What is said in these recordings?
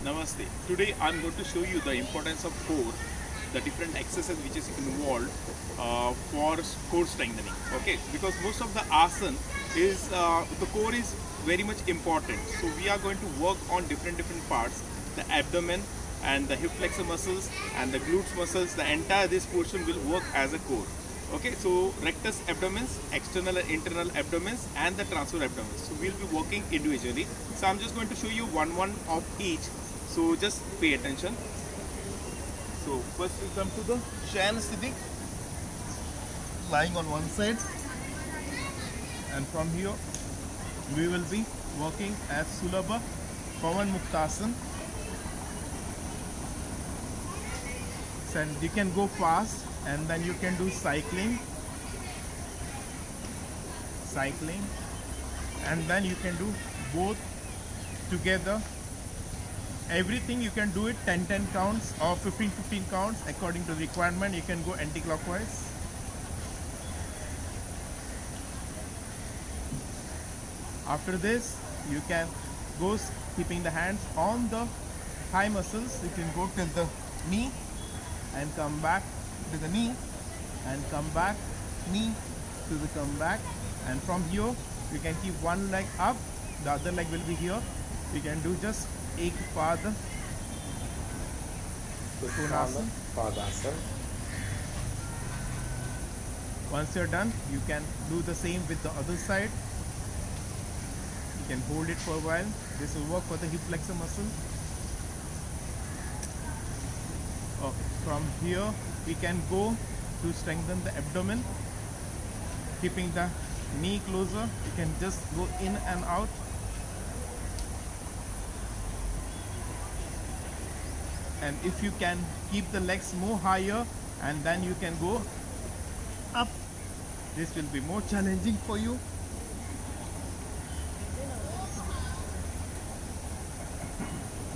Namaste. Today I'm going to show you the importance of core, the different exercises which is involved for core strengthening. Okay, because most of the asana is the core is very much important. So we are going to work on different parts, the abdomen and the hip flexor muscles and the glutes muscles. The entire this portion will work as a core. Okay, so rectus abdomens, external and internal abdomens, and the transverse abdomens. So we'll be working individually. So I'm just going to show you one of each. So just pay attention. So first we come to the Shayan Siddhi, lying on one side, and from here we will be working as Sulabha Pavan Muktasana. And you can go fast, and then you can do cycling, and then you can do both together. Everything you can do it 10 counts or 15 counts according to the requirement. You can go anti-clockwise. After this you can go keeping the hands on the thigh muscles. You can go till the knee and come back to the knee and come back, knee to the come back, and from here you can keep one leg up, the other leg will be here. You can do just एक पाद Konasana. Padasana. Once you're done, you can do the same with the other side. You can hold it for a while. This will work for the hip flexor muscle. Okay. From here we can go to strengthen the abdomen, keeping the knee closer. You can just go in and out. And if you can keep the legs more higher, and then you can go up, this will be more challenging for you.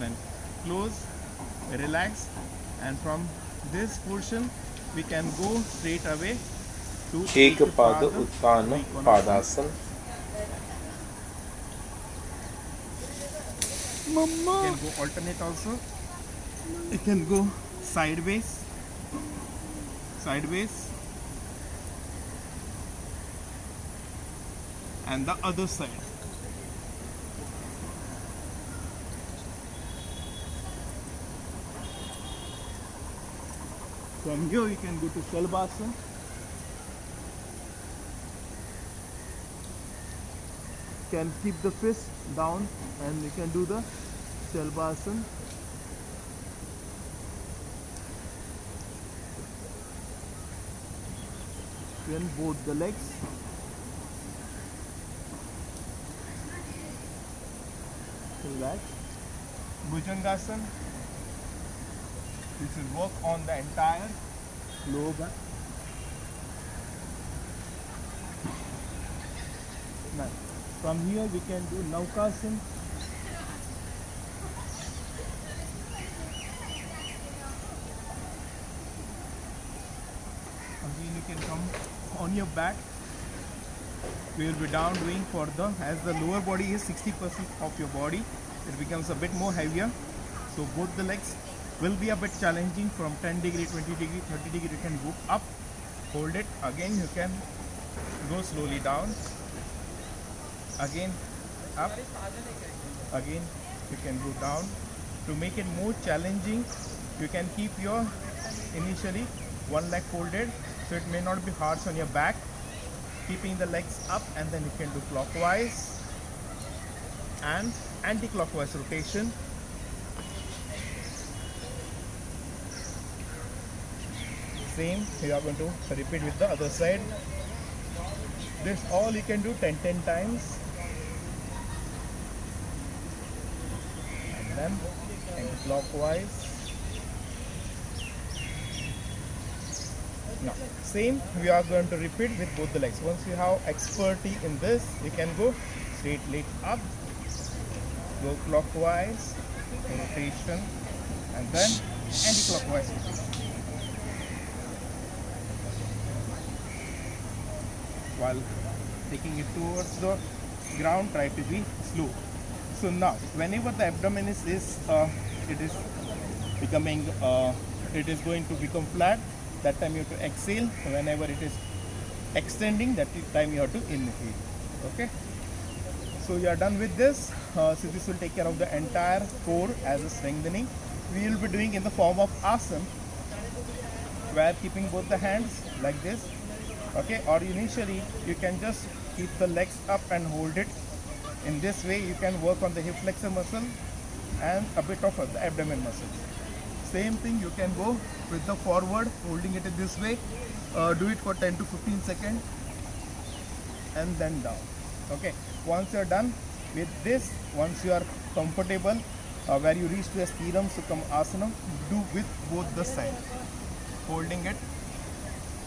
Then close, relax, and from this portion we can go straight away to एक पाद उत्थान Padasana. You can go alternate also. You can go sideways, and the other side. From here you can go to Shalabhasana. Can keep the fist down and you can do the Shalabhasana. Then both the legs. Relax. Bhujangasana. This will work on the entire lower back. Now, from here we can do Naukasana. Again you can come on your back. We will be down doing for the, as the lower body is 60% of your body, it becomes a bit more heavier. So both the legs will be a bit challenging. From 10 degree, 20 degree, 30 degree you can go up, hold it, again you can go slowly down, again up, again you can go down. To make it more challenging, you can keep your initially one leg folded, so it may not be hard on your back, keeping the legs up, and then you can do clockwise and anti-clockwise rotation. Same, you are going to repeat with the other side. This all you can do 10 times. And then anti-clockwise. Now, same we are going to repeat with both the legs. Once you have expertise in this, you can go straight leg up, go clockwise, rotation, and then anti-clockwise rotation. While taking it towards the ground, try to be slow. So now, whenever the abdomen it is becoming, it is going to become flat, that time you have to exhale. Whenever it is extending, that time you have to inhale. Okay. So you are done with this. So this will take care of the entire core as a strengthening. We will be doing in the form of asana, where keeping both the hands like this. Okay. Or initially you can just keep the legs up and hold it. In this way you can work on the hip flexor muscle and a bit of the abdomen muscle. Same thing you can go with the forward, holding it in this way. Do it for 10 to 15 seconds and then down. Okay. Once you are done with this, once you are comfortable where you reach to a Sthiram Sukham Asana, do with both the sides, holding it,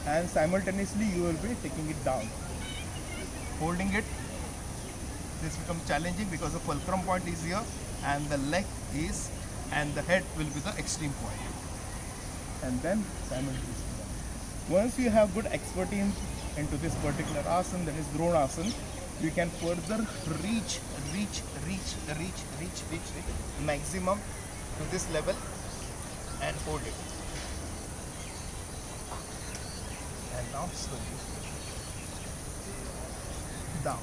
and simultaneously you will be taking it down. Holding it, this becomes challenging because the fulcrum point is here and the leg is, and the head will be the extreme point. And then simultaneously. Once you have good expertise into this particular asana, that is Dronasana, you can further reach maximum to this level and hold it. And now slowly down.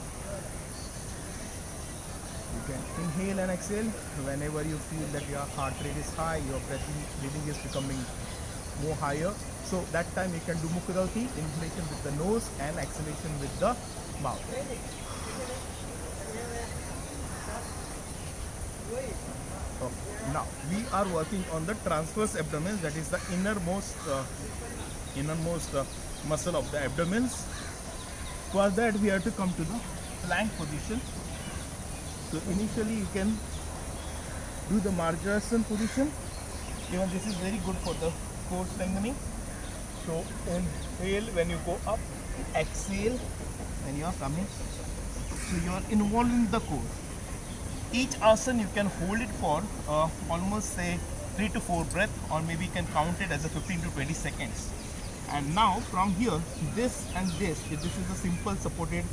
You can inhale and exhale whenever you feel that your heart rate is high, your breathing is becoming more higher. So that time you can do Mukhdauti, inhalation with the nose and exhalation with the mouth. Okay. Now we are working on the transverse abdomen, that is the innermost muscle of the abdomens. For that we have to come to the plank position. So initially you can do the Marjarasana position. Even this is very good for the core strengthening. So inhale when you go up, exhale when you are coming. So you are involving the core. Each asana you can hold it for almost say 3 to 4 breaths, or maybe you can count it as a 15 to 20 seconds. And now from here, this and this is a simple supported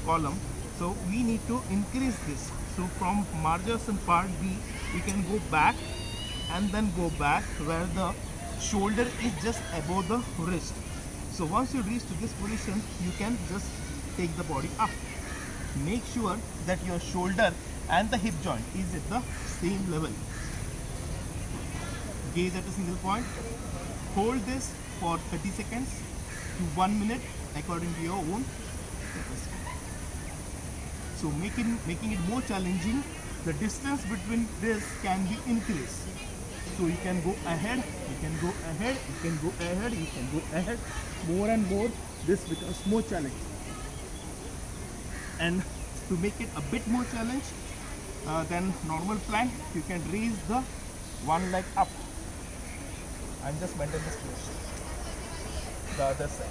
column. So we need to increase this. So from Marjarasana part B, we can go back and then go back where the shoulder is just above the wrist. So once you reach to this position, you can just take the body up. Make sure that your shoulder and the hip joint is at the same level. Gaze at a single point. Hold this for 30 seconds to 1 minute according to your own capacity. So making it more challenging, the distance between this can be increased. So you can go ahead, you can go ahead, you can go ahead, you can go ahead. More and more, this becomes more challenging. And to make it a bit more challenge than normal plank, you can raise the one leg up and just maintain this position. The other side.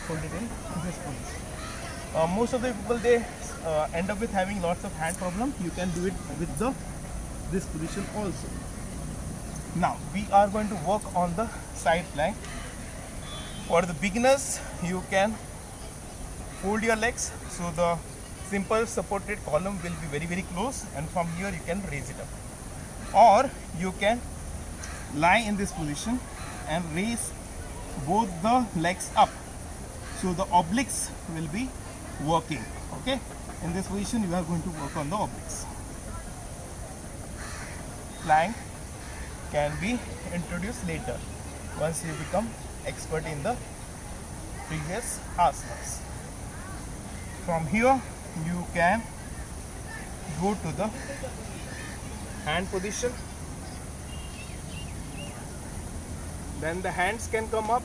Hold it in this position. Most of the people, they end up with having lots of hand problem. You can do it with this position also. Now we are going to work on the side plank. For the beginners, you can hold your legs, so the simple supported column will be very close, and from here you can raise it up. Or you can lie in this position and raise both the legs up, so the obliques will be working. Okay, in this position you are going to work on the obliques. Plank can be introduced later once you become expert in the previous asanas. From here you can go to the hand position. Then the hands can come up.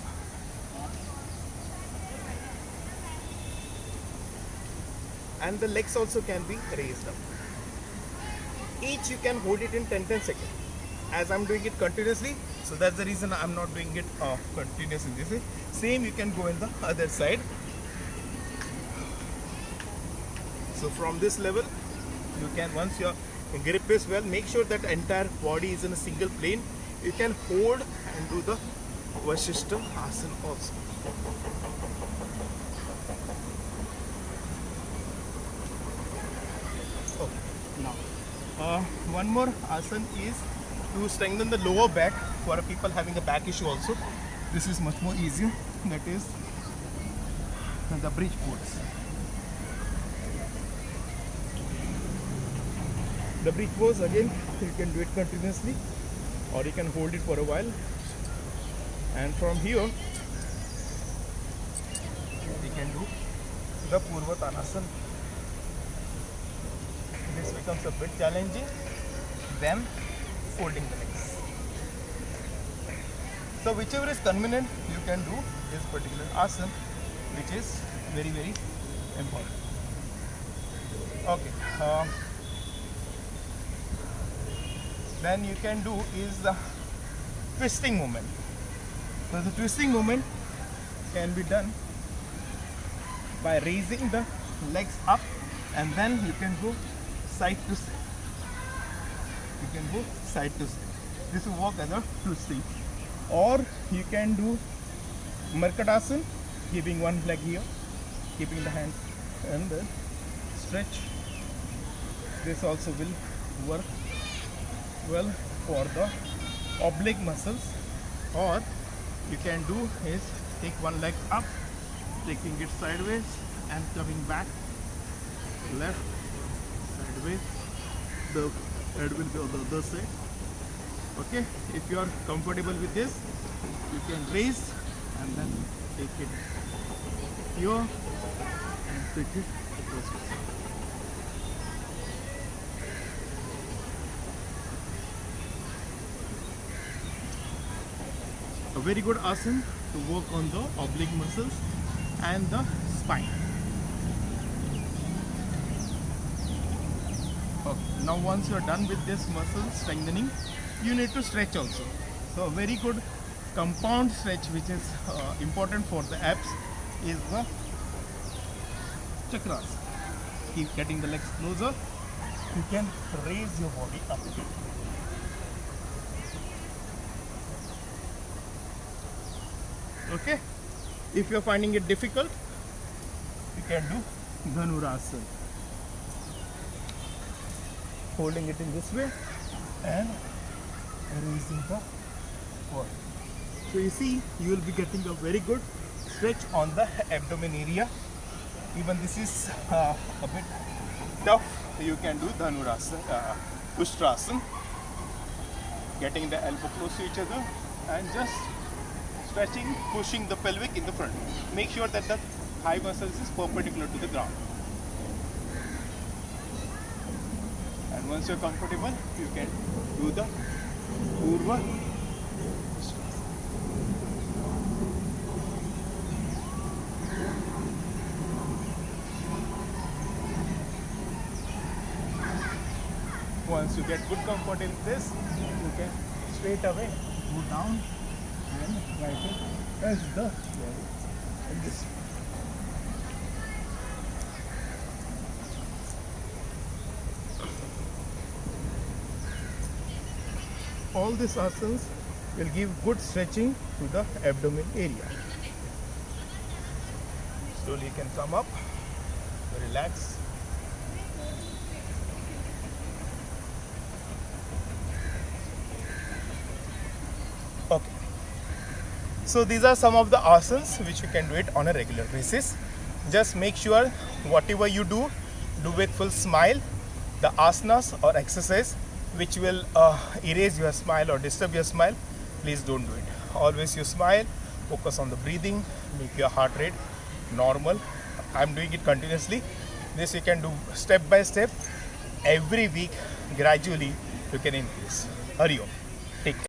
And the legs also can be raised up. Each you can hold it in 10 seconds. As I'm doing it continuously, so that's the reason I'm not doing it continuous in this way. Same you can go in the other side. So from this level, you can, once your grip is well, make sure that entire body is in a single plane. You can hold and do the Vasishtha Asana also. now. One more asana is to strengthen the lower back for people having a back issue also. This is much more easier. That is the bridge pose. The bridge pose again, you can do it continuously or you can hold it for a while. And from here, we can do the Purva Tanasana. This becomes a bit challenging than folding the legs. So whichever is convenient, you can do this particular asana, which is very, very important. Okay. Then you can do is the twisting movement. So the twisting movement can be done by raising the legs up, and then you can go side to side. You can go side to side. This will work as a twisting. Or you can do Markatasana, keeping one leg here, keeping the hand and then stretch. This also will work well for the oblique muscles. Or you can do is take one leg up, taking it sideways and coming back, left, sideways. The head will be on the other side. Okay, if you are comfortable with this, you can raise and then take it here and take it across. A very good asana to work on the oblique muscles and the spine. Okay. Now once you are done with this muscle strengthening, you need to stretch also. So a very good compound stretch which is important for the abs is the chakras. Keep getting the legs closer. You can raise your body up. Okay. If you are finding it difficult, you can do Dhanurasana. Holding it in this way and raising the body. So you see, you will be getting a very good stretch on the abdomen area. Even this is a bit tough, you can do Dhanurasana, Ustrasana. Getting the elbow close to each other and just stretching, pushing the pelvic in the front. Make sure that the thigh muscles is perpendicular to the ground. And once you're comfortable, you can do the Purva. Once you get good comfort in this, you can straight away go down and try to touch the wall like this. All these asanas will give good stretching to the abdomen area. Slowly you can come up, relax. Okay. So these are some of the asanas which you can do it on a regular basis. Just make sure whatever you do with full smile. The asanas or exercise which will erase your smile or disturb your smile, please don't do it. Always you smile, focus on the breathing, make your heart rate normal. I'm doing it continuously. This you can do step by step. Every week, gradually you can increase. Hari Om. Take care.